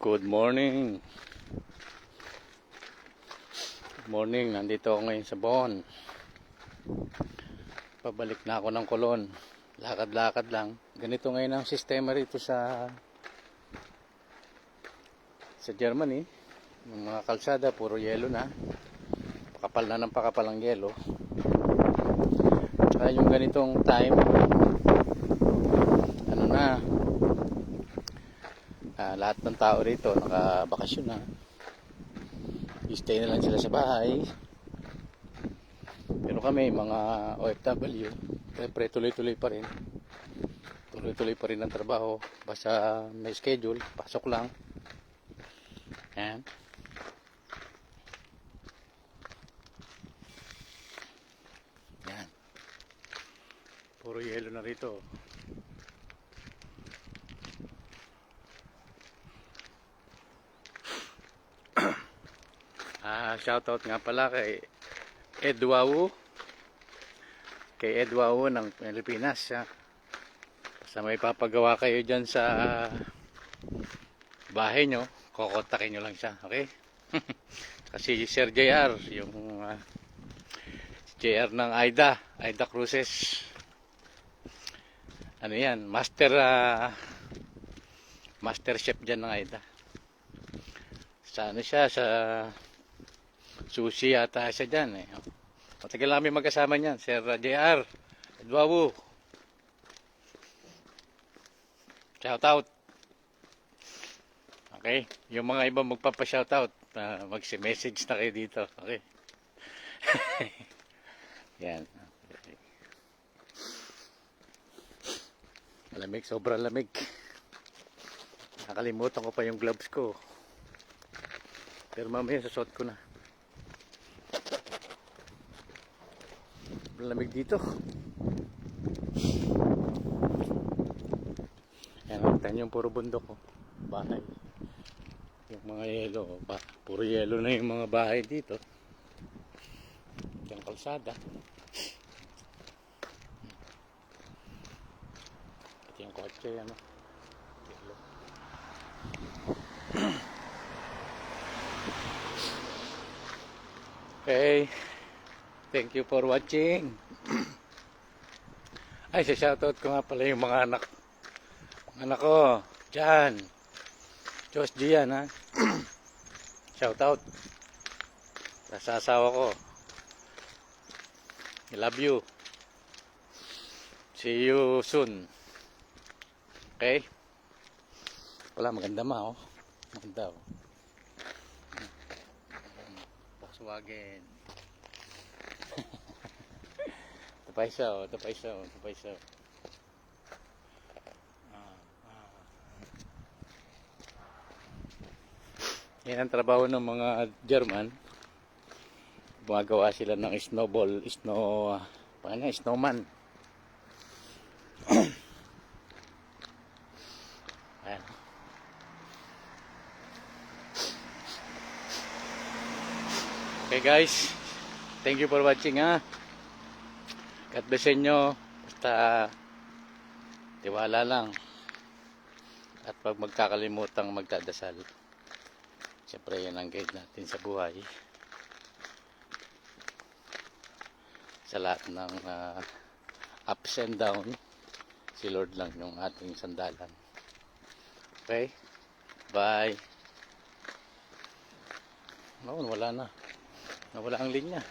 Good morning. Good morning. Nandito ako ngayon sa Bon. Pabalik na ako ng Kolon. Lakad-lakad lang. Ganito ngayon ang sistema rito sa Germany. Yung mga kalsada, puro yelo na. Pakapal na ng pakapal ang yelo. Tsaka yung ganitong time, ano na, lahat ng tao rito nakabakasyon na. I-stay na lang sila sa bahay. Pero kami, mga OFW, siyempre tuloy-tuloy pa rin. Tuloy-tuloy pa rin ang trabaho. Basta may schedule, pasok lang. Ayan. Ayan. Puro yelo na rito. Shoutout nga pala kay Edwau. Kay Edwau ng Pilipinas. Sa may papagawa kayo dyan sa bahay nyo, kukontakin nyo lang siya. Okay? Kasi Sir JR, yung JR ng Aida Cruises. Ano yan? Master chef dyan ng Aida. Sa ano siya? Sa sushi yata siya dyan eh. Matagal namin magkasama niyan, Sir JR Edwau. Shout out. Okay, yung mga iba magpapa-shout out, mag-message na kayo dito. Okay. Yan. Okay. Malamig, sobrang lamig. Nakalimutan ko pa yung gloves ko. Pero mamaya susot ko na. Lamig dito. Yan, nakita nyo yung puro bundok ko. Bahay. Yung mga yelo. Puro yelo na yung mga bahay dito. Yung kalsada. Ito yung kotse. Ano? Yelo. Okay. Thank you for watching. Ay, shoutout ko nga pala yung mga anak. Mga anak ko. Diyan. Diyos Gian, ha. Shoutout. Sa asawa ko. I love you. See you soon. Okay? Wala, maganda oh. Maganda, oh. Volkswagen. Tapaisaw. Yan ang trabaho ng mga German. Gumagawa sila ng snowman. Ayan. Okay guys, thank you for watching, ha. God bless inyo. Basta tiwala lang. At pag magkakalimutang magdadasal. Siyempre yan ang guide natin sa buhay. Sa lahat ng ups and down, si Lord lang yung ating sandalan. Okay? Bye. Nawala na. Nawala ang linya.